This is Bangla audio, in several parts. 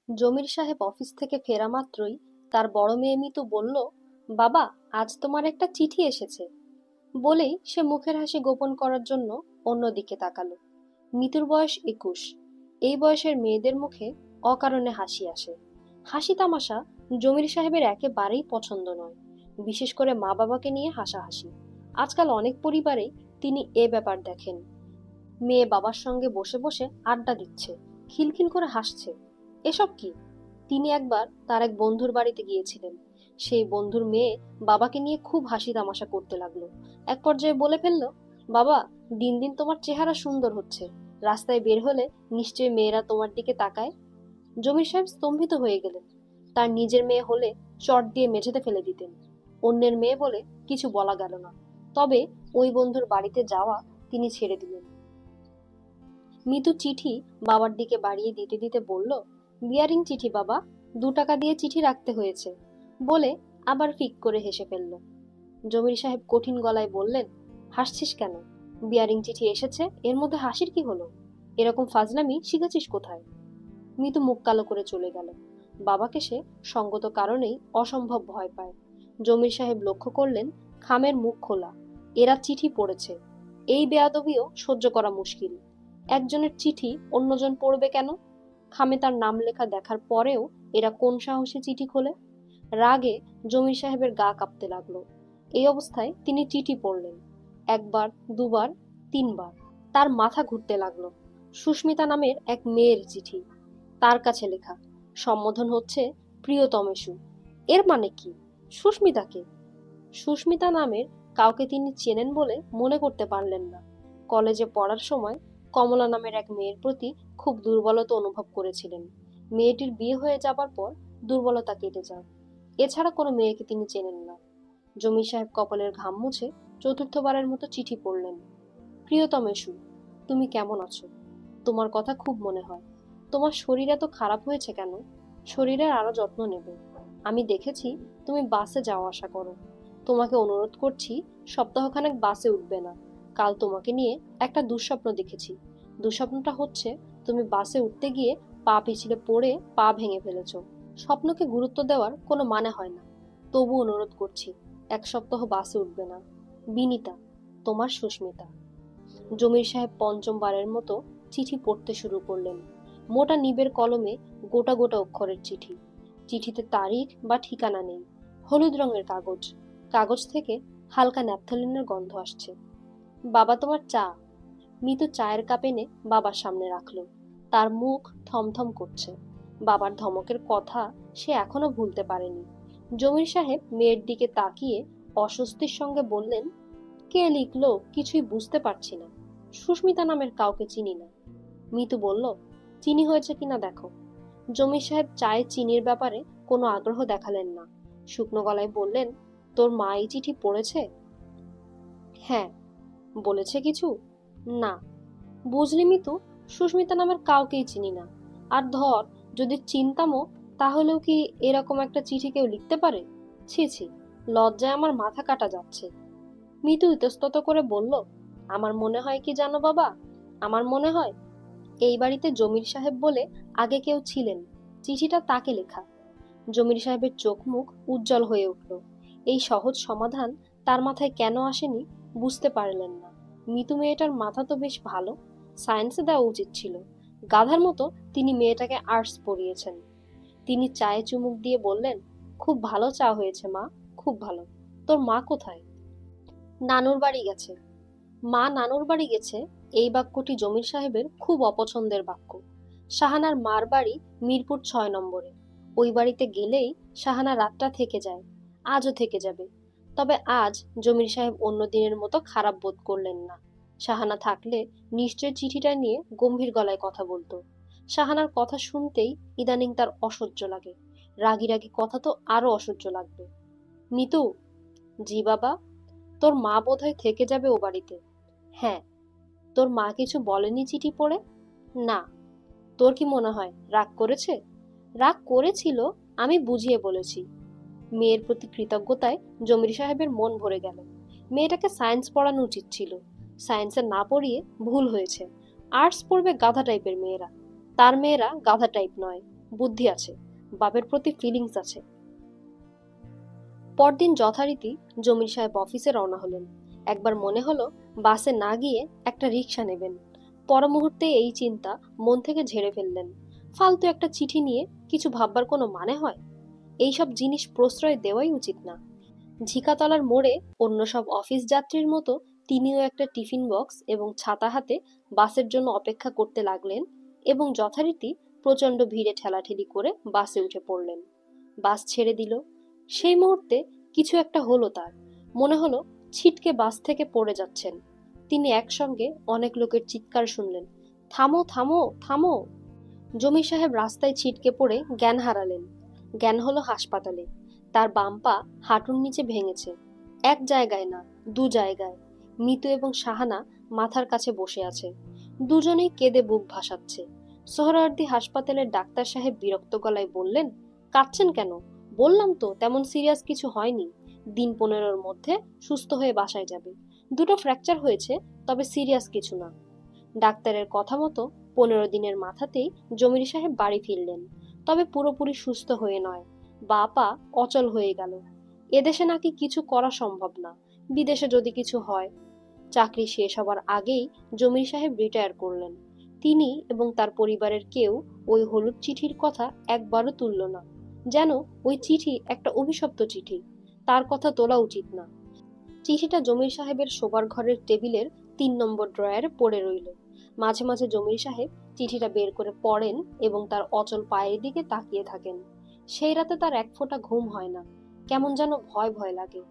জমির সাহেব অফিস থেকে ফেরা মাত্রই তার বড় মেয়ে মিতু বলল, বাবা, আজ তোমার একটা চিঠি এসেছে। বলেই সে মুখের হাসি গোপন করার জন্য অন্যদিকে তাকালো। মিতুর বয়স 21। এই বয়সের মেয়েদের মুখে অকারণে হাসি আসে। হাসি তামাশা জমির সাহেবের একেবারেই পছন্দ নয়, বিশেষ করে মা বাবাকে নিয়ে হাসাহাসি। আজকাল অনেক পরিবারেই তিনি এ ব্যাপার দেখেন। মেয়ে বাবার সঙ্গে বসে বসে আড্ডা দিচ্ছে, খিলখিল করে হাসছে। এসব কি? তিনি একবার তার এক বন্ধুর বাড়িতে গিয়েছিলেন। সেই বন্ধুর মেয়ে বাবাকে নিয়ে খুব হাসি তামাশা করতে লাগলো। এক পর্যায়ে বলে ফেললো, বাবা, দিন দিন তোমার চেহারা সুন্দর হচ্ছে। রাস্তায় বের হলে নিশ্চয়ই মেয়েরা তোমার দিকে তাকায়। জমির সাহেব স্তম্ভিত হয়ে গেলেন। তার নিজের মেয়ে হলে চট দিয়ে মেঝেতে ফেলে দিতেন। অন্যের মেয়ে বলে কিছু বলা গেল না। তবে ওই বন্ধুর বাড়িতে যাওয়া তিনি ছেড়ে দিলেন। মিতু চিঠি বাবার দিকে বাড়িয়ে দিতে দিতে বলল, বিয়ারিং চিঠি বাবা, 2 টাকা দিয়ে চিঠি রাখতে হয়েছে। বলে আবার ফিক করে হেসে ফেলল। জমির সাহেব কঠিন গলায় বললেন, হাসছিস কেন? বিয়ারিং চিঠি এসেছে, এর মধ্যে হাসির কি হলো? এরকম ফাজলামি শিখেছিস কোথায়? মিতু মুখ কালো করে চলে গেল। বাবাকে সে সঙ্গত কারণেই অসম্ভব ভয় পায়। জমির সাহেব লক্ষ্য করলেন খামের মুখ খোলা। এরা চিঠি পড়েছে। এই বেয়াদবিও সহ্য করা মুশকিল। একজনের চিঠি অন্যজন পড়বে কেন? খামে তার নাম লেখা দেখার পরেও এরা কোন সাহসে চিঠি খোলে? রাগে জমির সাহেবের গা কাঁপতে লাগলো। এই অবস্থায় তিনি চিঠি পড়লেন। একবার, দুবার, তিনবার। তার মাথা ঘুরতে লাগলো। সুস্মিতা নামের এক মেয়ের চিঠি, তার কাছে লেখা। সম্বোধন হচ্ছে প্রিয়তমেষু। এর মানে কি? সুস্মিতাকে? সুস্মিতা নামের কাউকে তিনি চেনেন বলে মনে করতে পারলেন না। কলেজে পড়ার সময় কমলা নামের এক মেয়ের প্রতি খুব দুর্বলতা অনুভব করেছিলেন। মেয়েটির বিয়ে হয়ে যাবার পর দুর্বলতা কেটে যায়। এছাড়া কোনো মেয়েকে তিনি চেনেন না। জমির সাহেব কপালের ঘাম মুছে চতুর্থবারের মতো চিঠি পড়লেন। প্রিয়তমেষু, তুমি কেমন আছো? তোমার কথা খুব মনে হয়। তোমার শরীর এত খারাপ হয়েছে কেন? শরীরের আরো যত্ন নেবে। আমি দেখেছি তুমি বাসে যাওয়া আসা করো। তোমাকে অনুরোধ করছি, সপ্তাহখানেক বাসে উঠবে না। কাল তোমাকে নিয়ে একটা দুঃস্বপ্ন দেখেছি। দুঃস্বপ্নটা হচ্ছে তুমি বাসে উঠতে গিয়ে পা পিছলে পড়ে পা ভেঙে ফেলেছো। স্বপ্নকে গুরুত্ব দেওয়ার কোনো মানে হয় না। তবু অনুরোধ করছি, 1 সপ্তাহ বাসে উঠবে না। বিনিতা, তোমার সুস্মিতা। জমির সাহেব পঞ্চমবারের মতো চিঠি পড়তে শুরু করলেন। মোটা নিবের কলমে গোটা গোটা অক্ষরের চিঠি। চিঠিতে তারিখ বা ঠিকানা নেই। হলুদ রঙের কাগজ। কাগজ থেকে হালকা ন্যাপথলিনের গন্ধ আসছে। বাবা, তোমার চা। মিতু চায়ের কাপ এনে বাবার সামনে রাখলো। তার মুখ থমথম করছে। বাবার ধমকের কথা সে এখনো ভুলতে পারেনি। জমির সাহেব মেয়ের দিকে তাকিয়ে অস্বস্তির সঙ্গে বললেন, কে লিখলো কিছুই বুঝতে পারছি না। সুস্মিতা নামের কাউকে চিনি না। মিতু বলল, চিনি হয়েছে কিনা দেখো। জমির সাহেব চায়ে চিনির ব্যাপারে কোনো আগ্রহ দেখালেন না। শুকনো গলায় বললেন, তোর মা এই চিঠি পড়েছে? হ্যাঁ। বলেছে কিছু? না। বুঝলি মিতু, সুস্মিতা নামের কাউকেই চিনি না। আর ধর, যদি চিনতামও, তাহলেও কি এরকম একটা চিঠি কেউ লিখতে পারে? ছি ছি, লজ্জায় আমার মাথা কাটা যাচ্ছে। মিতু ইতস্তত করে বলল, আমার মনে হয় কি জানো বাবা, আমার মনে হয় এই বাড়িতে জমির সাহেব বলে আগে কেউ ছিলেন। চিঠিটা তাকে লেখা। জমির সাহেবের চোখ মুখ উজ্জ্বল হয়ে উঠল। এই সহজ সমাধান তার মাথায় কেন আসেনি বুঝতে পারলেন না। মিতু মেয়েটার মাথা তো বেশ ভালো, সায়েন্সে দেওয়া উচিত ছিল। গাধার মতো তিনি মেয়েটাকে আর্টস পড়িয়েছেন। তিনি চায়ে চুমুক দিয়ে বললেন, খুব ভালো চা হয়েছে মা, খুব ভালো। তোর মা কোথায়? নানুর বাড়ি গেছে। মা নানুর বাড়ি গেছে, এই বাক্যটি জমির সাহেবের খুব অপছন্দের বাক্য। শাহানার মার বাড়ি মিরপুর 6 নম্বরে। ওই বাড়িতে গেলেই শাহানা রাতটা থেকে যায়, আজও থেকে যাবে। তবে আজ জমির সাহেব অন্য দিনের মতো খারাপ বোধ করলেন না। শাহানা থাকলে নিশ্চয় চিঠিটা নিয়ে গম্ভীর গলায় কথা বলতো। শাহানার কথা শুনতেই ইদানিং তার অসহ্য লাগে। রাগী রাগী কথা তো আরো অসহ্য লাগবে। মিতু। জি বাবা। তোর মা বোধহয় থেকে যাবে ও বাড়িতে। হ্যাঁ। তোর মা কিছু বলেনি চিঠি পড়ে? না। তোর কি মনে হয় রাগ করেছে? রাগ করেছিল, আমি বুঝিয়ে বলেছি। মেয়ের প্রতি কৃতজ্ঞতায় জমির সাহেবের মন ভরে গেল। মেয়েটাকে সায়েন্স পড়ানো উচিত ছিল। সায়েন্সে না পড়িয়ে ভুল হয়েছে। আর্টস পড়বে গাধা টাইপের মেয়েরা। তার মেয়েরা গাধা টাইপ নয়। বুদ্ধি আছে, বাপের প্রতি ফিলিংস আছে। পরদিন যথারীতি জমির সাহেব অফিসে রওনা হলেন। একবার মনে হলো বাসে না গিয়ে একটা রিক্সা নেবেন। পর মুহূর্তে এই চিন্তা মন থেকে ঝেড়ে ফেললেন। ফালতু একটা চিঠি নিয়ে কিছু ভাববার কোনো মানে হয়? এইসব জিনিস প্রশ্রয় দেওয়াই উচিত না। ঝিকাতলার মোড়ে অন্য সব অফিস যাত্রীর মতো তিনিও একটা টিফিন বক্স এবং ছাতা হাতে বাসের জন্য অপেক্ষা করতে লাগলেন এবং যথারীতি প্রচণ্ড ভিড়ে ঠেলাঠেলি করে বাসে উঠে পড়লেন। বাস ছেড়ে দিল। সেই মুহূর্তে কিছু একটা হলো তার। মনে হলো ছিটকে বাস থেকে পড়ে যাচ্ছেন। তিনি একসঙ্গে অনেক লোকের চিৎকার শুনলেন, থামো থামো থামো। জমির সাহেব রাস্তায় ছিটকে পড়ে জ্ঞান হারালেন। জ্ঞান হলো হাসপাতালে। তার বাম পা হাঁটুর নিচে ভেঙেছে। এক জায়গায় না, দু জায়গায়। মিতু এবং সাহানা মাথার কাছে বসে আছে। দুজনেই কেঁদে বুক ভাসাচ্ছে। সোহরাওয়ার্দী হাসপাতালের ডাক্তার সাহেব বিরক্ত গলায় বললেন, কাঁদছেন কেন? বললাম তো তেমন সিরিয়াস কিছু হয়নি। দিন 15-র মধ্যে সুস্থ হয়ে বাসায় যাবে। দুটো ফ্র্যাকচার হয়েছে, তবে সিরিয়াস কিছু না। ডাক্তারের কথা মতো 15 দিনের মাথাতেই জমির সাহেব বাড়ি ফিরলেন, তবে পুরোপুরি সুস্থ হয়ে নয়। বা পা অচল হয়ে গেল। এদেশে নাকি কিছু করা সম্ভব না, বিদেশে যদি কিছু হয়। চাকরি শেষ হবার আগেই জমির সাহেব রিটায়ার করলেন। তিনি এবং তার পরিবারের কেউ ওই হলুদ চিঠির কথা একবারও তুলল না। যেন ওই চিঠি একটা অভিশপ্ত চিঠি, তার কথা তোলা উচিত না। চিঠিটা জমির সাহেবের শোবার ঘরের টেবিলের 3 নম্বর ড্রয়ারে পড়ে রইল। মাঝে মাঝে জমির সাহেব চিঠিটা বের করে পড়েন এবং তার অচল পায়ের দিকে তাকিয়ে থাকেন। সেই রাতে তার এক ফোঁটা ঘুম হয় না। কেমন যেন ভয় ভয় লাগে।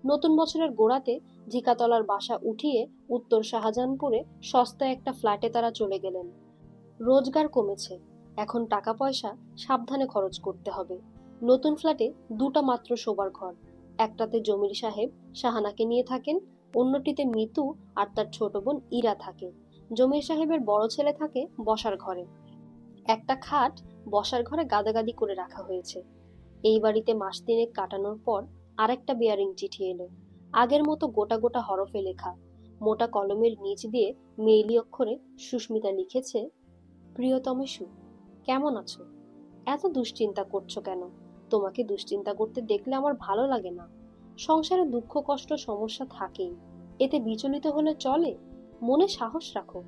নতুন বছরের গোড়াতে ঝিকাতলার বাসা উঠিয়ে উত্তর শাহজাহানপুরে সস্তায় একটা ফ্ল্যাটে তারা চলে গেলেন। রোজগার কমেছে, এখন টাকা পয়সা সাবধানে খরচ করতে হবে। নতুন ফ্ল্যাটে দুটো মাত্র শোবার ঘর। একটাতে জমির সাহেব শাহানাকে নিয়ে থাকেন, অন্যটিতে মিতু আর তার ছোট বোন ইরা থাকে। জমির সাহেবের বড় ছেলে থাকে বসার ঘরে। একটা খাট বসার ঘরে গাদাগাদি করে রাখা হয়েছে। এই বাড়িতে মাস 3 কাটানোর পর আরেকটা বেয়ারিং চিঠি এলো। আগের মতো গোটা গোটা হরফে লেখা। মোটা কলমের নিচ দিয়ে মেইলি অক্ষরে সুস্মিতা লিখেছে, প্রিয়তমেশু, কেমন আছো? এত দুশ্চিন্তা করছো কেন? তোমাকে দুশ্চিন্তা করতে দেখলে আমার ভালো লাগে না। সংসারে দুঃখ কষ্ট সমস্যা থাকেই, এতে বিচলিত হলে চলে? মনে সাহস রাখো।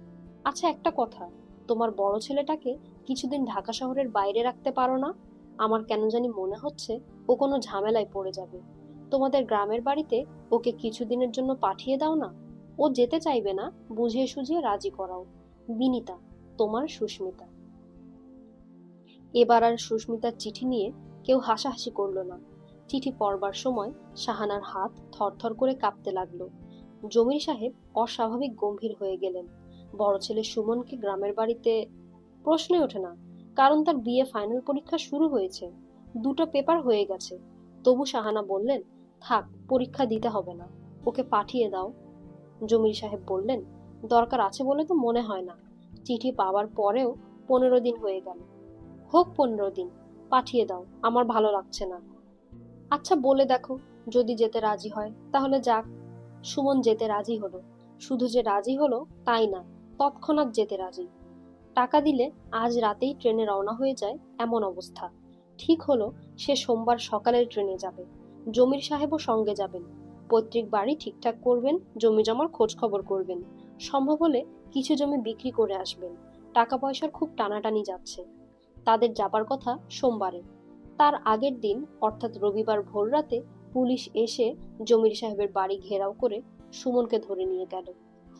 আচ্ছা একটা কথা, তোমার বড় ছেলেটাকে কিছুদিন ঢাকা শহরের বাইরে রাখতে পারো না? আমার কেন জানি মনে হচ্ছে ও কোনো ঝামেলায় পড়ে যাবে। তোমাদের গ্রামের বাড়িতে ওকে কিছুদিনের জন্য পাঠিয়ে দাও না। ও যেতে চাইবে না, বুঝিয়ে সুঝিয়ে রাজি করাও। বিনিতা, তোমার সুস্মিতা। এবার আর সুস্মিতার চিঠি নিয়ে কেউ হাসাহাসি করল না। চিঠি পড়বার সময় শাহানার হাত থরথর করে কাঁপতে লাগলো। জমির সাহেব অস্বাভাবিক গম্ভীর হয়ে গেলেন। বড় ছেলে সুমনকে গ্রামের বাড়িতে প্রশ্নই ওঠে না, কারণ তার বিএ ফাইনাল পরীক্ষা শুরু হয়েছে, দুটো পেপার হয়ে গেছে। তবু শাহানা বললেন, থাক, পরীক্ষা দিতে হবে না, ওকে পাঠিয়ে দাও। জমির সাহেব বললেন, দরকার আছে বলে তো মনে হয় না। চিঠি পাওয়ার পরেও 15 দিন হয়ে গেল। হোক 15 দিন, পাঠিয়ে দাও, আমার ভালো লাগছে না। আচ্ছা বলে দেখো, যদি যেতে রাজি হয় তাহলে যাক। সুমন যেতে রাজি হলো। শুধু যে রাজি হলো তাই না, তৎক্ষণাৎ যেতে রাজি। টাকা দিলে আজ রাতেই ট্রেনে রওনা হয়ে যায় এমন অবস্থা। ঠিক হলো সে সোমবার সকালের ট্রেনে যাবে। জমির সাহেবও সঙ্গে যাবেন। পৈতৃক বাড়ি ঠিকঠাক করবেন, জমি জমার খোঁজ খবর করবেন। সম্ভব হলে কিছু জমি বিক্রি করে আসবেন। টাকা পয়সার খুব টানাটানি যাচ্ছে। তাদের যাবার কথা সোমবারে। তার আগের দিন অর্থাৎ রবিবার ভোররাতে পুলিশ এসে জমির সাহেবের বাড়ি ঘেরাও করে সুমনকে ধরে নিয়ে গেল।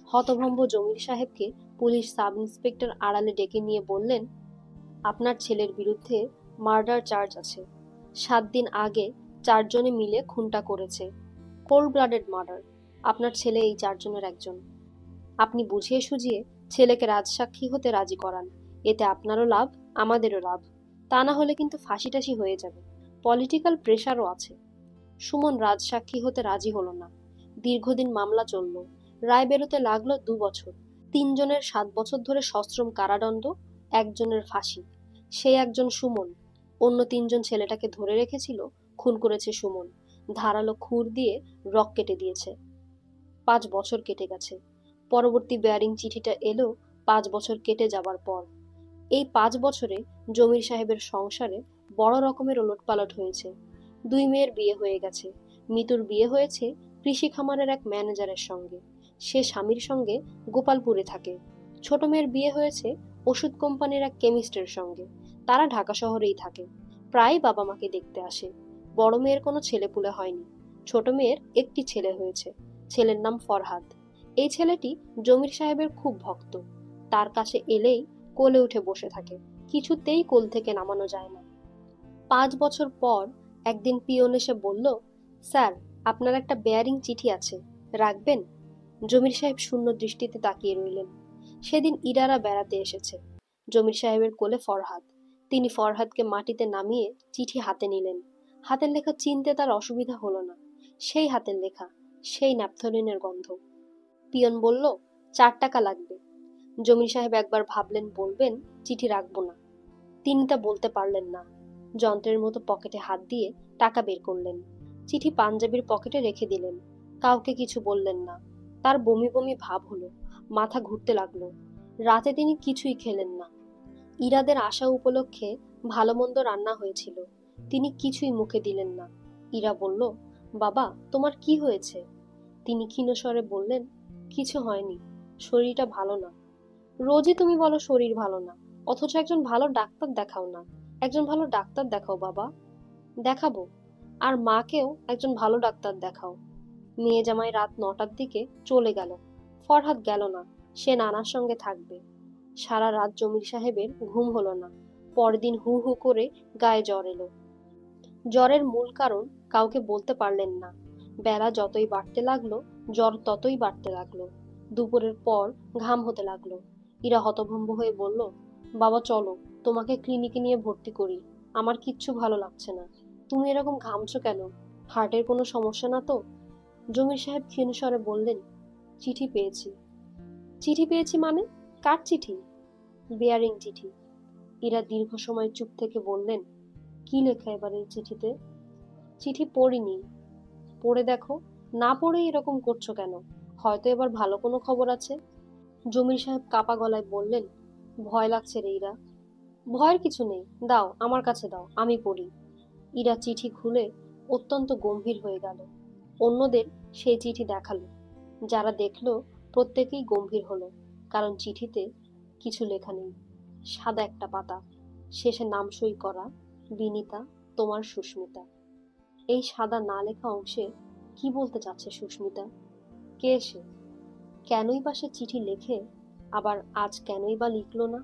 হতভম্ব জমির সাহেবকে পুলিশ সাব ইন্সপেক্টর আড়ালে ডেকে নিয়ে বললেন, আপনার ছেলের বিরুদ্ধে মার্ডার চার্জ আছে। 7 দিন আগে 4 জনে মিলে খুনটা করেছে। Cold blooded murder. আপনার ছেলে এই 4 জনের একজন। আপনি বুঝিয়ে সুঝিয়ে ছেলেকে রাজসাক্ষী হতে রাজি করান। এতে আপনারও লাভ, আমাদেরও লাভ। তা না হলে কিন্তু ফাঁসি টাসি হয়ে যাবে। পলিটিক্যাল প্রেশারও আছে। সুমন রাজসাক্ষী হতে রাজি হলো না। দীর্ঘদিন মামলা চলল। রায় বেরোতে লাগলো 2 বছর। 3 জনের 7 বছর ধরে সশ্রম কারাদণ্ড, একজনের ফাঁসি। সেই একজন সুমন। অন্য 3 জন ছেলেটাকে ধরে রেখেছিল, খুন করেছে সুমন। ধারালো খুর দিয়ে রক কেটে দিয়েছে। 5 বছর কেটে গেছে। পরবর্তী বেয়ারিং চিঠিটা এলো 5 বছর কেটে যাবার পর। এই 5 বছরে জমির সাহেবের সংসারে বড় রকমের ওলটপালট হয়েছে। 2 মেয়ের বিয়ে হয়ে গেছে। মিতুর বিয়ে হয়েছে কৃষি খামারের এক ম্যানেজারের সঙ্গে। সে স্বামীর সঙ্গে গোপালপুরে থাকে। ছোট মেয়ের বিয়ে হয়েছে ওষুধ কোম্পানির এক কেমিস্টের সঙ্গে। তারা ঢাকা শহরেই থাকে। প্রায় বাবা মাকে দেখতে আসে। বড় মেয়ের কোনো ছেলেপুলে হয়নি। ছোট মেয়ের একটি ছেলে হয়েছে। ছেলের নাম ফরহাদ। এই ছেলেটি জমির সাহেবের খুব ভক্ত। তার কাছে এলেই কোলে উঠে বসে থাকে। কিছুতেই কোল থেকে নামানো যায় না। 5 বছর পর একদিন পিয়ন এসে বলল, স্যার, আপনার একটা বেয়ারিং চিঠি আছে, রাখবেন? জমির সাহেব শূন্য দৃষ্টিতে তাকিয়ে রইলেন। সেদিন ইরারা বেড়াতে এসেছে। জমির সাহেবের কোলে ফরহাদ। তিনি ফরহাদকে মাটিতে নামিয়ে চিঠি হাতে নিলেন। হাতের লেখা চিনতে তার অসুবিধা হলো না। সেই হাতের লেখা, সেই ন্যাপথলিনের গন্ধ। পিয়ন বলল, 4 টাকা লাগবে। জমির সাহেব একবার ভাবলেন বলবেন চিঠি রাখবো না। তিনি তা বলতে পারলেন না। যন্ত্রের মতো পকেটে হাত দিয়ে টাকা বের করলেন। চিঠি পাঞ্জাবির পকেটে রেখে দিলেন। কাউকে কিছু বললেন না। তার বমি বমি ভাব হলো। মাথা ঘুরতে লাগলো। রাতে তিনি কিছুই খেলেন না। ইরাদের আসা উপলক্ষে ভালো মন্দ রান্না হয়েছিল। তিনি কিছুই মুখে দিলেন না। ইরা বলল, বাবা, তোমার কি হয়েছে? তিনি ক্ষীণ স্বরে বললেন, কিছু হয়নি, শরীরটা ভালো না। রোজই তুমি বলো শরীর ভালো না, অথচ একজন ভালো ডাক্তার দেখাও না। একজন ভালো ডাক্তার দেখাও বাবা। দেখাবো। আর মাকেও একজন ভালো ডাক্তার দেখাও। মেয়ে জামাই রাত 9টার দিকে চলে গেল। ফরহাদ গেল না। সে নানার সঙ্গে থাকবে। সারা রাত জমির সাহেবের ঘুম হলো না। পরদিন হু হু করে গায়ে জ্বর এলো। জ্বরের মূল কারণ কাউকে বলতে পারলেন না। বেলা যতই বাড়তে লাগলো, জ্বর ততই বাড়তে লাগলো। দুপুরের পর ঘাম হতে লাগলো। ইরা হতভম্ব হয়ে বলল, বাবা চলো, তোমাকে ক্লিনিকে নিয়ে ভর্তি করি। আমার কিচ্ছু ভালো লাগছে না। তুমি এরকম ঘামছো কেন? হার্টের কোনো সমস্যা না তো? জমির সাহেব ক্ষীণ স্বরে বললেন, চিঠি পেয়েছি। চিঠি পেয়েছি মানে? কার চিঠি? বেয়ারিং চিঠি। ইরা দীর্ঘ সময় চুপ থেকে বললেন, কি লেখা এবার এই চিঠিতে? চিঠি পড়িনি। পড়ে দেখো। না পড়েই এরকম করছো কেন? হয়তো এবার ভালো কোনো খবর আছে। জমির সাহেব কাপা গলায় বললেন, ভয় লাগছে রে ইরা। ভয়ের কিছু নেই, দাও আমার কাছে দাও, আমি পড়ি। ইরা চিঠি খুলে অত্যন্ত গম্ভীর হয়ে গেল। অন্যদের সেই চিঠি দেখালো। যারা দেখলো প্রত্যেকেই গম্ভীর হলো। কারণ চিঠিতে কিছু লেখা নেই। সাদা একটা পাতা, শেষে নাম সই করা, বিনিতা, তোমার সুস্মিতা। এই সাদা না লেখা অংশে কি বলতে চাচ্ছে সুস্মিতা? কে সে? কেনই বা সে চিঠি লেখে? আবার আজ কেনই বা লিখলো না?